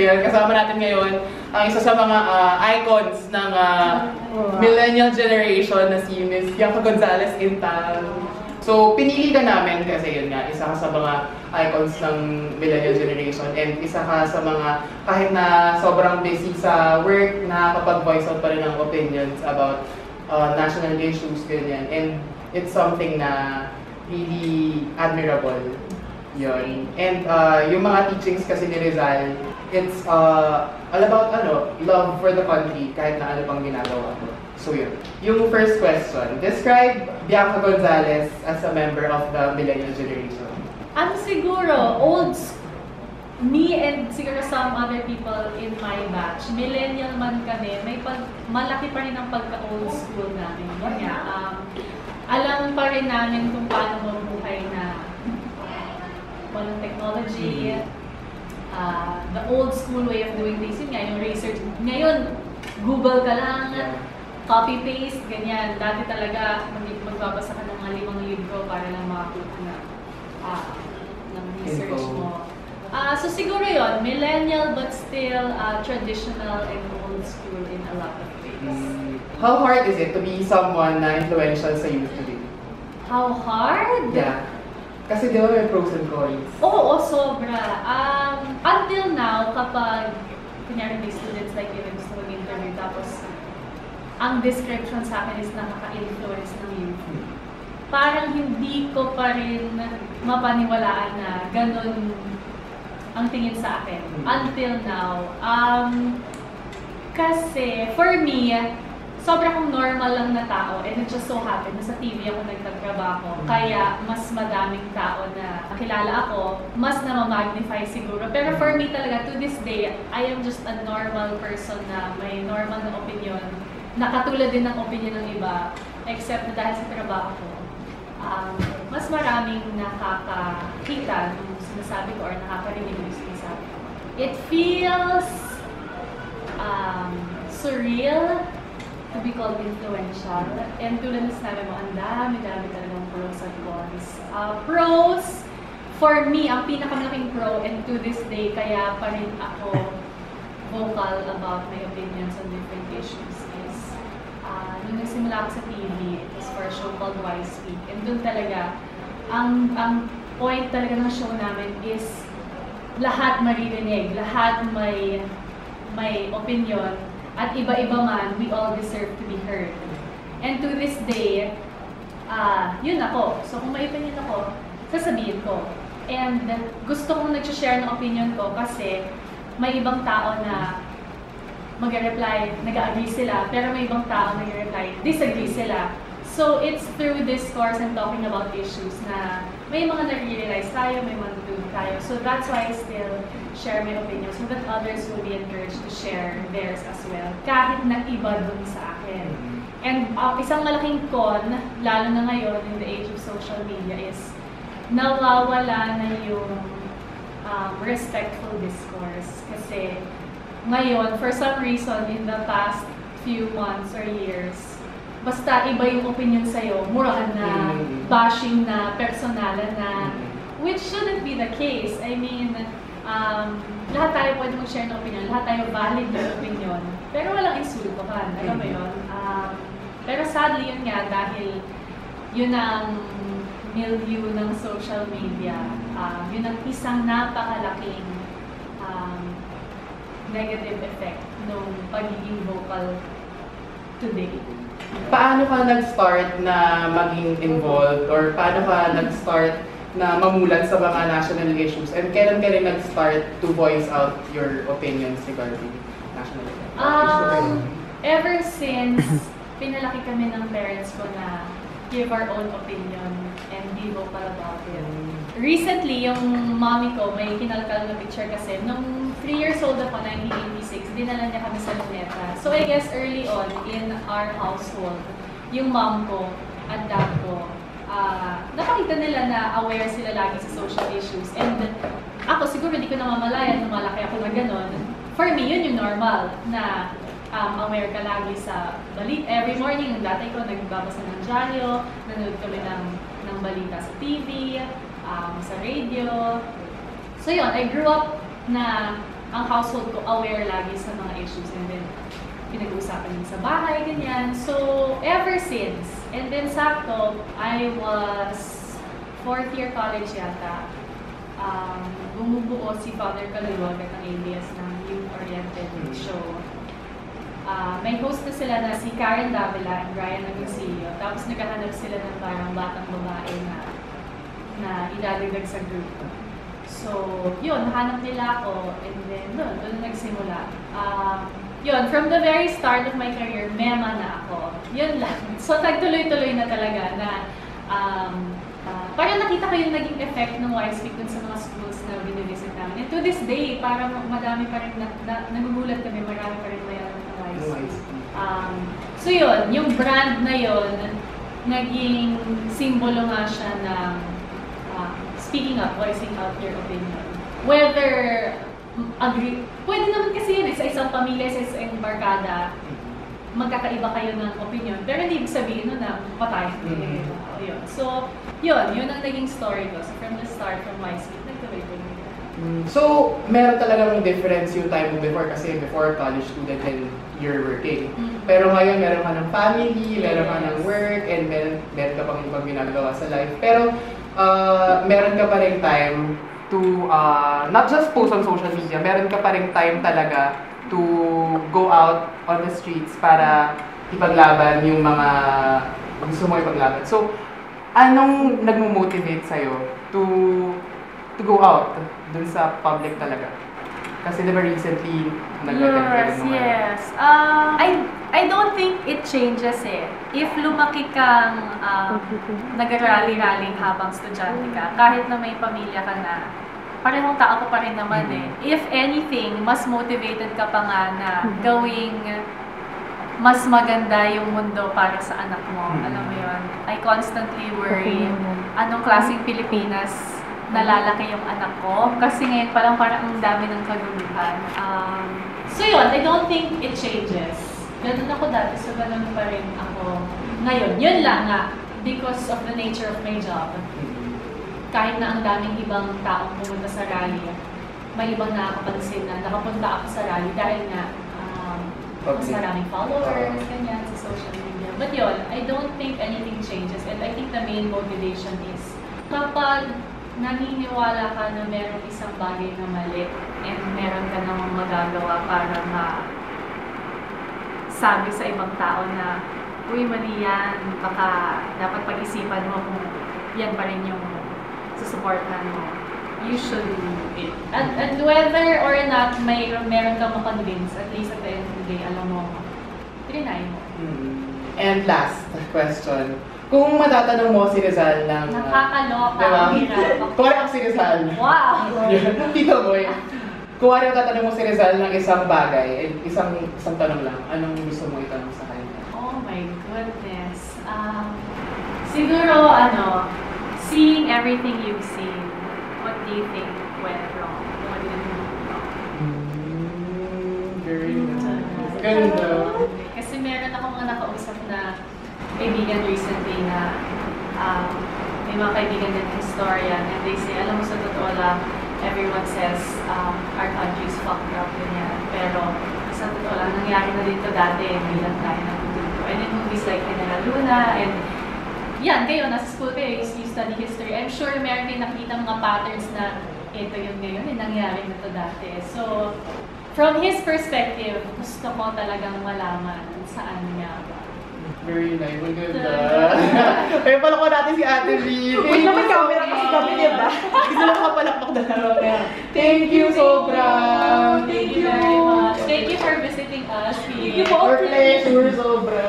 Kasama natin ngayon ang isa sa mga icons ng millennial generation na si Ms. Bianca Gonzalez Intal. So, pinili ka namin kasi yun nga, isa ka sa mga icons ng millennial generation and isa ka sa mga kahit na sobrang busy sa work, nakakapag-voice out pa rin ng opinions about national issues, ganyan. And it's something na really admirable. Yun. And yung mga teachings kasi ni Rizal, it's all about love for the country kahit na ano pang ginagawa ko. So yun. Yung first question, describe Bianca Gonzalez as a member of the millennial generation. Ano siguro, me and siguro some other people in my batch, millennial man kami, malaki pa rin ang pagka-old school namin. Yun nga, alam pa rin namin kung paano mabuhay na walang technology, the old school way of doing things, yun nga, yung research. Ngayon, Google ka lang, copy-paste, ganyan. Dati talaga, magbabasa ka ng 5 libro para lang makakuha ng research mo. So siguro yun, millennial but still traditional and old school in a lot of ways. How hard is it to be someone na influential sa youth today? How hard? Yeah. Kasi di ba may pros and cons? Oo, sobra. Until now, kapag kunyari may students like you na gusto mag-interview, tapos ang description sa akin is nakaka-influence ng youth. Parang hindi ko pa rin mapaniwalaan na ganun ang tingin sa akin. Until now. Kasi, for me, sobra kong normal lang na tao and it just so happened na sa TV ako nagtatrabaho. Kaya mas madaming tao na kilala ako, mas na-magnify siguro. Pero for me talaga, to this day, I am just a normal person na may normal na opinion. Nakatulad din ng opinion ng iba, except na dahil sa trabaho ko, mas maraming nakakakita ng sinasabi ko or nakakarinig ng sinasabi ko. It feels surreal to be called influential. And tulad na sinabi mo, ang dami talagang pros and cons. Pros, for me, ang pinakamalaking pro, and to this day, kaya pa rin ako vocal about my opinions on different issues is, nung nagsimula ako sa TV, it was for a show called Why Speak. And dun talaga, ang point talaga ng show namin is lahat maririnig, lahat may opinion, at iba-iba man, we all deserve to be heard. And to this day, yun ako. So kung may opinion ako, sasabihin ko. And gusto kong nag-share ng opinion ko kasi may ibang tao na mag-reply, nag-agree sila, pero may ibang tao nag-reply, disagree sila. So it's through discourse and talking about issues na may mga nare-realize tayo, may mga natutunan tayo. So that's why I still share my opinions so that others will be encouraged to share theirs as well, kahit na iba dun sa akin. And isang malaking con, lalo na ngayon in the age of social media, is nawawala na yung respectful discourse. Kasi ngayon, for some reason, in the past few months or years, basta iba yung opinion sa'yo, murahan na, bashing na, personalan na, which shouldn't be the case. I mean, lahat tayo pwede mag-share ng opinion, lahat tayo valid na opinion, pero walang insultuhan, alam mo yun? Pero sadly yun nga, dahil yun ang milieu ng social media, yun ang isang napakalaking negative effect ng pagiging vocal today. Paano ka nag-start na maging involved or paano ka nag-start na mamulat sa mga national issues and kailan ka rin nag-start to voice out your opinions regarding national issues? Ever since pinalaki kami ng parents ko na give our own opinion and be vocal about it. Recently, yung mommy ko, may kinalkal na picture kasi, nung 3 years old ako, 1986, dinala niya kami sa Luneta. So I guess early on in our household, yung mom ko at dad ko, nakakita nila na aware sila lagi sa social issues. And ako siguro hindi ko namamalayan, lumalaki ako na gano'n. For me, yun yung normal na aware ka lagi sa balita. Every morning, yung dati ko nagbabasa ng dyaryo, nanood kami ng balita sa TV, sa radio. So yun, I grew up na ang household ko aware lagi sa mga issues, and then pinag-uusapan din sa bahay, ganyan. So, ever since, and then sakto, I was 4th year college yata, bumubuo si Father Kaluwag at ang ABS ng youth-oriented show. May host na sila na si Karen Davila and Ryan Agoncillo. Tapos naghahanap sila ng parang batang babae na idadagdag sa group. So, yun, nahanap nila ako, and then doon nagsimula. Yun, from the very start of my career, mema na ako. Yun lang. So, nagtuloy-tuloy na talaga na parang nakita ko yung naging effect ng YSpeak dun sa mga schools na binivisit namin. And to this day, parang madami pa rin nagugulat kami, marami pa rin mayroon ng YSpeak. So yun, yung brand na yun, naging simbolo nga siya ng speaking up, voicing out your opinion. Whether agree, pwede naman kasi yun sa isang pamilya, sa isang barkada, magkakaiba kayo ng opinion. Pero hindi ibig sabihin nun na patay. Yun. So, yun ang naging story ko. So, from the start, from YSpeak, nagtuloy-tuloy. So, meron talagang difference yung time mo before kasi before college student and you're working. Pero ngayon, meron ka ng family, meron ka ng work, and meron ka pang ibang ginagawa sa life. Pero, meron ka pa rin time to, not just post on social media, meron ka pa rin time talaga to go out on the streets para ipaglaban yung mga gusto mo ipaglaban. So, anong nagmo-motivate sa'yo to go out dun sa public talaga? Kasi diba recently nag-attend ka din Yes. I don't think it changes eh. If lumaki kang nag-rally-rally habang estudyante ka, kahit na may pamilya ka na, parehong tao ko pa rin naman eh. If anything, mas motivated ka pa nga na gawing mas maganda yung mundo para sa anak mo. Alam mo yun? I constantly worry anong klaseng Pilipinas nalalaki yung anak ko. Kasi ngayon parang ang dami ng kaguluhan. So yun, I don't think it changes. Ganun ako dati, so ganun pa rin ako ngayon. Yun lang nga, because of the nature of my job. Kahit na ang daming ibang taong pumunta sa rally, may ibang nakakapansin na nakapunta ako sa rally dahil nga mas maraming followers, ganyan, sa social media. But yun, I don't think anything changes, and I think the main motivation is kapag naniniwala ka na merong isang bagay na mali and meron ka namang magagawa para sabi sa ibang tao na uy, mali yan, baka dapat pag-isipan mo kung yan pa rin yung susuportan mo. You should do it. And whether or not meron kang makonvince, at least at the end of the day, alam mo, trinay mo. And last question. Kung matatanong mo si Rizal ng... Nakakaloka, ang hirap. Kuwari ako si Rizal. Wow! Tito Boy. Kuwari matatanong mo si Rizal ng isang bagay, isang tanong lang, anong gusto mo itanong sa kanya? Oh my goodness. Siguro, seeing everything you've seen, what do you think went wrong? What did you do wrong? Very nice. Ganda. Kasi meron akong mga nakausap na kaibigan recently na may mga kaibigan din historian, and they say, alam mo sa totoo lang, everyone says our country is fucked up, ganyan. Pero sa totoo lang, nangyari na dito dati, may lang tayo na dito. And in movies like General Luna, and yan, kayo, nasa school kayo, you study history. I'm sure meron kayo nakita mga patterns na ito yun ngayon, nangyari na ito dati. So, from his perspective, gusto ko talagang malaman saan niya ba. Very nice. Maganda. Kaya pala ko natin si Ate V. Wait na may camera kasi kami, diba? Gusto lang kapalakpak na lang. Thank you, sobra. Thank you very much. Thank you for visiting us. Thank you for pleasure, sobra.